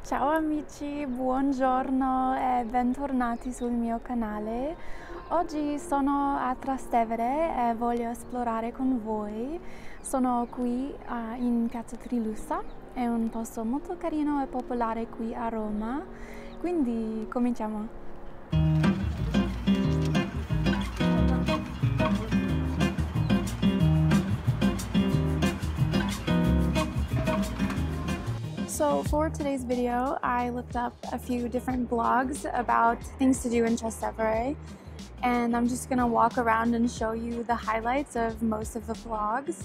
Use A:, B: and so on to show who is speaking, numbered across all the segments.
A: Ciao amici, buongiorno e bentornati sul mio canale. Oggi sono a Trastevere e voglio esplorare con voi. Sono qui in Piazza Trilussa, è un posto molto carino e popolare qui a Roma, quindi cominciamo. So for today's video, I looked up a few different blogs about things to do in Trastevere, and I'm just gonna walk around and show you the highlights of most of the vlogs.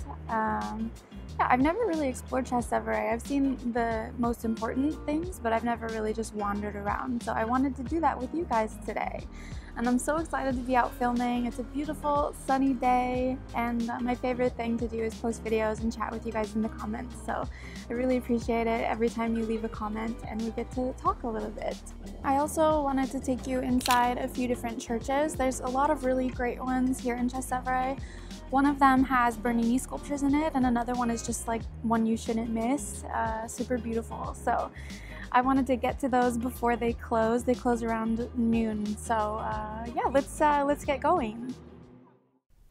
A: Yeah, I've never really explored Trastevere. I've seen the most important things, but I've never really just wandered around. So I wanted to do that with you guys today. And I'm so excited to be out filming. It's a beautiful sunny day, and my favorite thing to do is post videos and chat with you guys in the comments. So I really appreciate it every time you leave a comment and we get to talk a little bit. I also wanted to take you inside a few different churches. There's a lot of really great ones here in Trastevere. One of them has Bernini sculptures in it, and another one is just like one you shouldn't miss. Super beautiful. So I wanted to get to those before they close. They close around noon. So yeah, let's get going.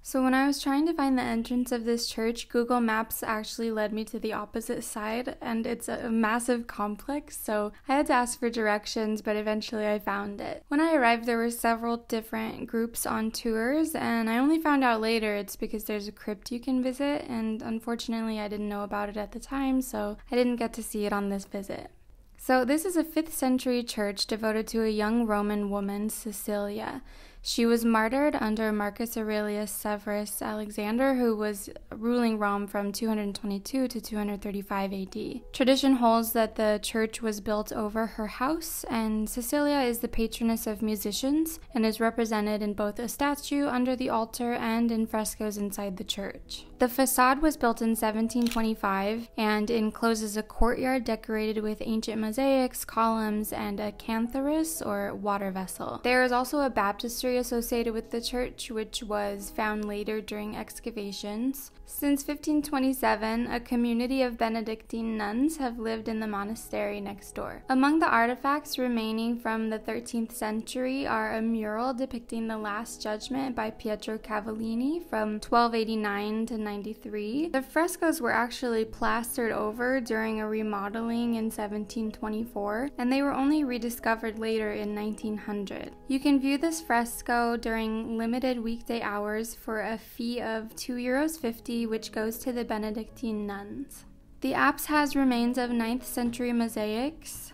A: So when I was trying to find the entrance of this church, Google Maps actually led me to the opposite side, and it's a massive complex, so I had to ask for directions, but eventually I found it. When I arrived, there were several different groups on tours, and I only found out later it's because there's a crypt you can visit, and unfortunately I didn't know about it at the time, so I didn't get to see it on this visit. So this is a 5th century church devoted to a young Roman woman, Cecilia. She was martyred under Marcus Aurelius Severus Alexander, who was ruling Rome from 222 to 235 AD. Tradition holds that the church was built over her house, and Cecilia is the patroness of musicians and is represented in both a statue under the altar and in frescoes inside the church. The facade was built in 1725 and encloses a courtyard decorated with ancient mosaics, columns, and a cantharus or water vessel. There is also a baptistry associated with the church, which was found later during excavations. Since 1527, a community of Benedictine nuns have lived in the monastery next door. Among the artifacts remaining from the 13th century are a mural depicting the Last Judgment by Pietro Cavallini from 1289 to 93. The frescoes were actually plastered over during a remodeling in 1724, and they were only rediscovered later in 1900. You can view this fresco during limited weekday hours for a fee of €2.50, which goes to the Benedictine nuns. The apse has remains of 9th century mosaics.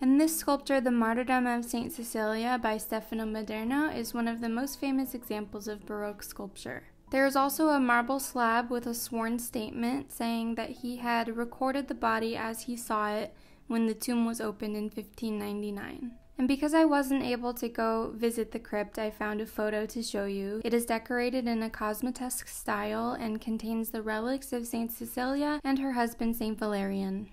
A: And this sculpture, The Martyrdom of St. Cecilia by Stefano Maderno, is one of the most famous examples of Baroque sculpture. There is also a marble slab with a sworn statement saying that he had recorded the body as he saw it when the tomb was opened in 1599. And because I wasn't able to go visit the crypt, I found a photo to show you. It is decorated in a Cosimatesque style and contains the relics of St. Cecilia and her husband St. Valerian.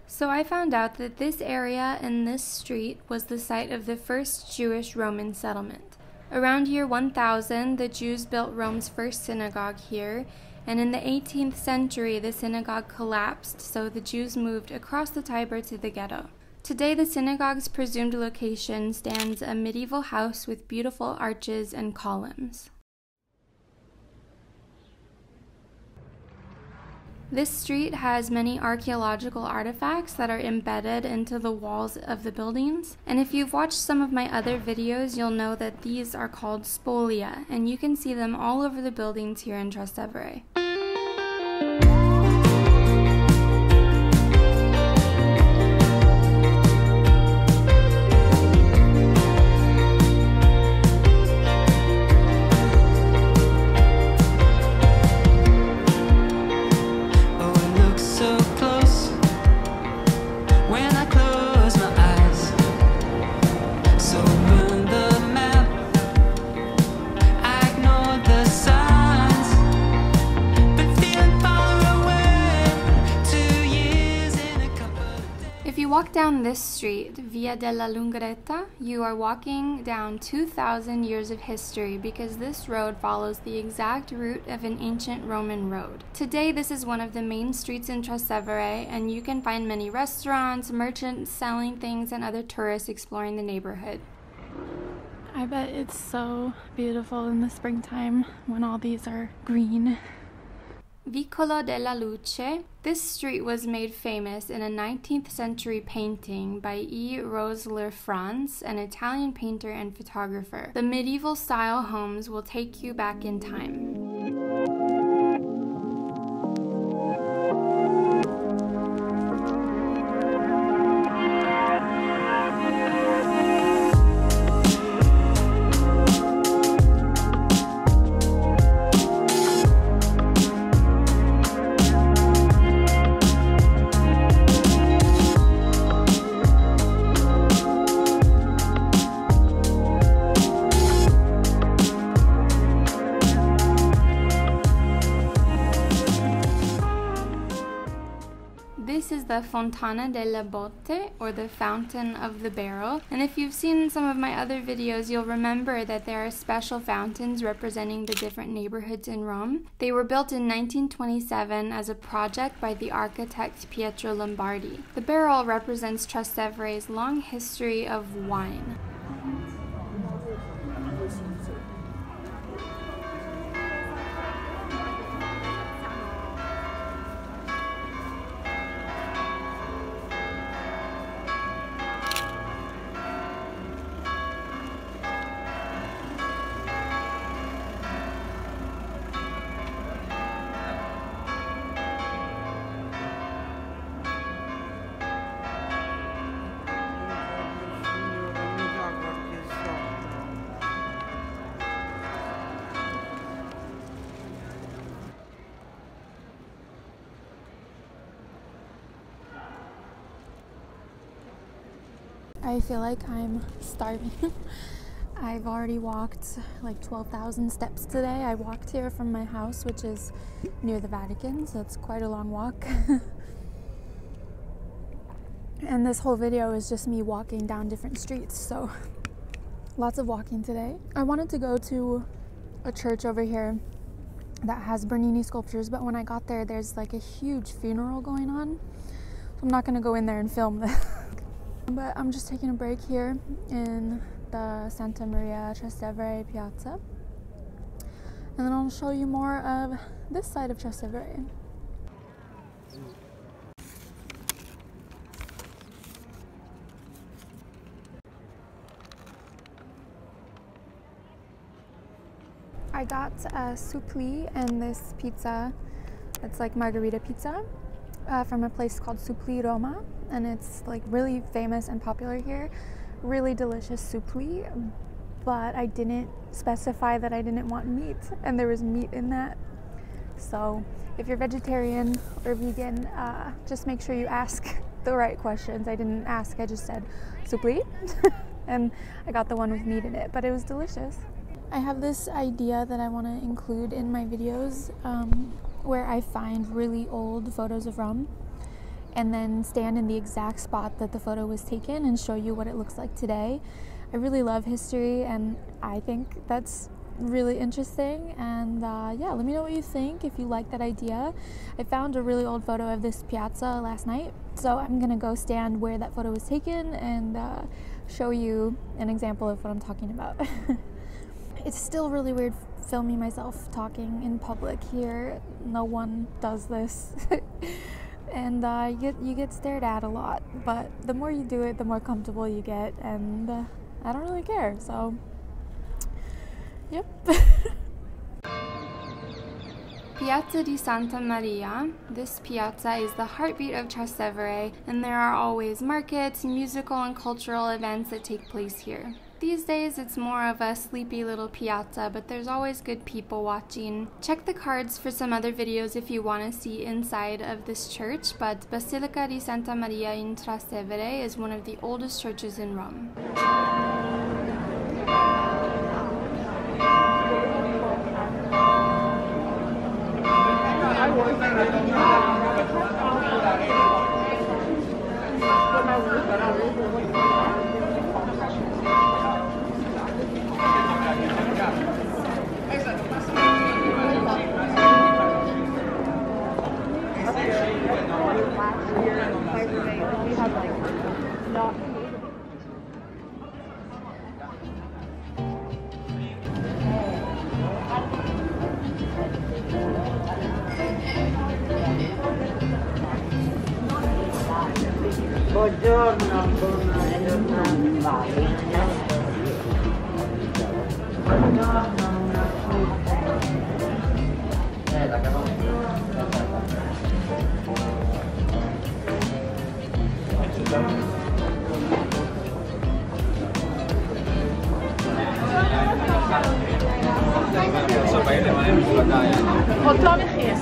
A: So I found out that this area and this street was the site of the first Jewish Roman settlement. Around year 1000, the Jews built Rome's first synagogue here, and in the 18th century, the synagogue collapsed, so the Jews moved across the Tiber to the ghetto. Today, the synagogue's presumed location stands a medieval house with beautiful arches and columns. This street has many archaeological artifacts that are embedded into the walls of the buildings, and if you've watched some of my other videos, you'll know that these are called spolia, and you can see them all over the buildings here in Trastevere. down this street, Via della Lungaretta, you are walking down 2,000 years of history because this road follows the exact route of an ancient Roman road. Today, this is one of the main streets in Trastevere, and you can find many restaurants, merchants selling things, and other tourists exploring the neighborhood. I bet it's so beautiful in the springtime when all these are green. Vicolo della Luce. This street was made famous in a 19th century painting by E. Rosler Franz, an Italian painter and photographer. The medieval style homes will take you back in time. This is the Fontana della Botte, or the Fountain of the Barrel, and if you've seen some of my other videos, you'll remember that there are special fountains representing the different neighborhoods in Rome. They were built in 1927 as a project by the architect Pietro Lombardi. The barrel represents Trastevere's long history of wine. I feel like I'm starving. I've already walked like 12,000 steps today. I walked here from my house, which is near the Vatican, so it's quite a long walk. And this whole video is just me walking down different streets, so lots of walking today. I wanted to go to a church over here that has Bernini sculptures, but when I got there, there's like a huge funeral going on, so I'm not gonna go in there and film this. But I'm just taking a break here in the Santa Maria Trastevere Piazza, and then I'll show you more of this side of Trastevere. I got a Supplì and this pizza. It's like margarita pizza from a place called Supplì Roma, and it's like really famous and popular here. Really delicious supplì, but I didn't specify that I didn't want meat, and there was meat in that. So if you're vegetarian or vegan, just make sure you ask the right questions. I didn't ask, I just said supplì and I got the one with meat in it, but it was delicious. I have this idea that I want to include in my videos where I find really old photos of Rome and then stand in the exact spot that the photo was taken and show you what it looks like today. I really love history, and I think that's really interesting, and yeah, let me know what you think if you like that idea. I found a really old photo of this piazza last night, so I'm gonna go stand where that photo was taken and show you an example of what I'm talking about. It's still really weird filming myself talking in public here. No one does this. And you get stared at a lot, but the more you do it, the more comfortable you get, and I don't really care, so yep. Piazza di Santa Maria. This piazza is the heartbeat of Trastevere, and there are always markets, musical and cultural events that take place here. These days, it's more of a sleepy little piazza, but there's always good people watching. Check the cards for some other videos if you want to see inside of this church, but Basilica di Santa Maria in Trastevere is one of the oldest churches in Rome.
B: Buongiorno,
C: אותו מחיר.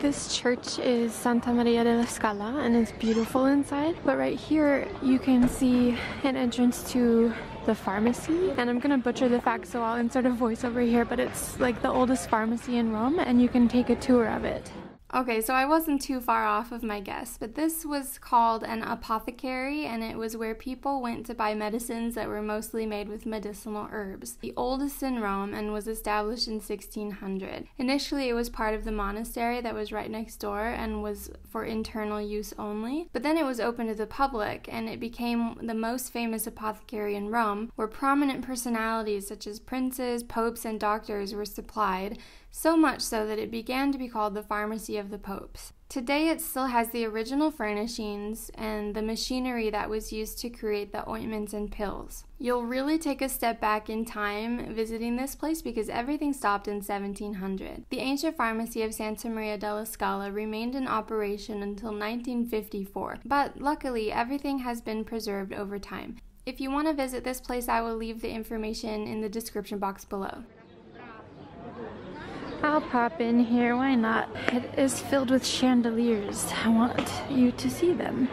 A: This church is Santa Maria della Scala and it's beautiful inside, but right here you can see an entrance to the pharmacy, and I'm gonna butcher the fact so I'll insert a voice over here, but it's like the oldest pharmacy in Rome and you can take a tour of it. Okay, so I wasn't too far off of my guess, but this was called an apothecary, and it was where people went to buy medicines that were mostly made with medicinal herbs. The oldest in Rome, and was established in 1600. Initially, it was part of the monastery that was right next door and was for internal use only, but then it was open to the public, and it became the most famous apothecary in Rome, where prominent personalities such as princes, popes, and doctors were supplied, so much so that it began to be called the Pharmacy of the Popes. Today it still has the original furnishings and the machinery that was used to create the ointments and pills. You'll really take a step back in time visiting this place because everything stopped in 1700. The ancient pharmacy of Santa Maria della Scala remained in operation until 1954, but luckily everything has been preserved over time. If you want to visit this place, I will leave the information in the description box below. I'll pop in here, why not? It is filled with chandeliers. I want you to see them.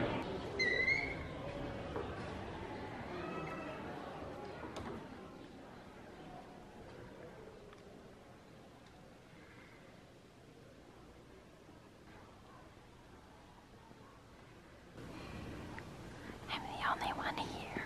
A: I'm the only one here.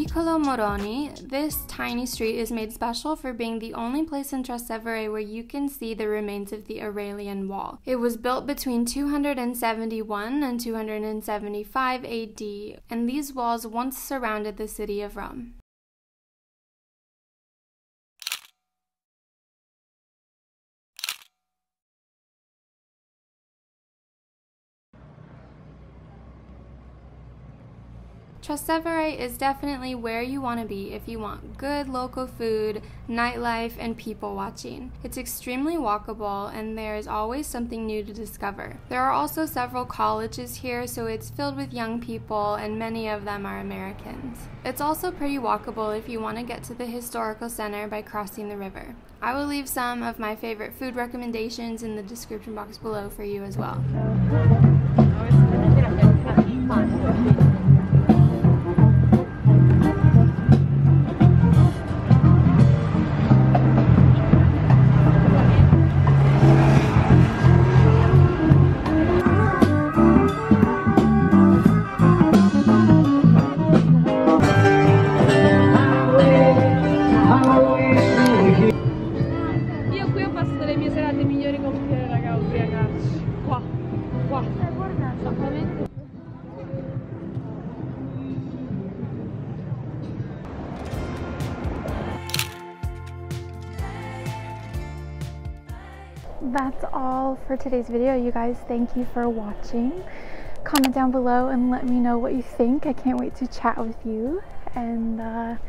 A: Piccolo Moroni, this tiny street is made special for being the only place in Trastevere where you can see the remains of the Aurelian Wall. It was built between 271 and 275 AD, and these walls once surrounded the city of Rome. Trastevere is definitely where you want to be if you want good local food, nightlife, and people watching. It's extremely walkable and there is always something new to discover. There are also several colleges here, so it's filled with young people and many of them are Americans. It's also pretty walkable if you want to get to the historical center by crossing the river. I will leave some of my favorite food recommendations in the description box below for you as well. That's all for today's video, you guys. Thank you for watching. Comment down below and let me know what you think. I can't wait to chat with you. And I'm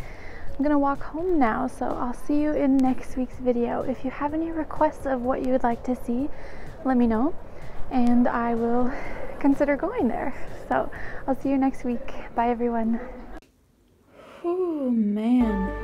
A: gonna walk home now, so I'll see you in next week's video. If you have any requests of what you would like to see, let me know and I will consider going there. So I'll see you next week. Bye everyone. Oh man.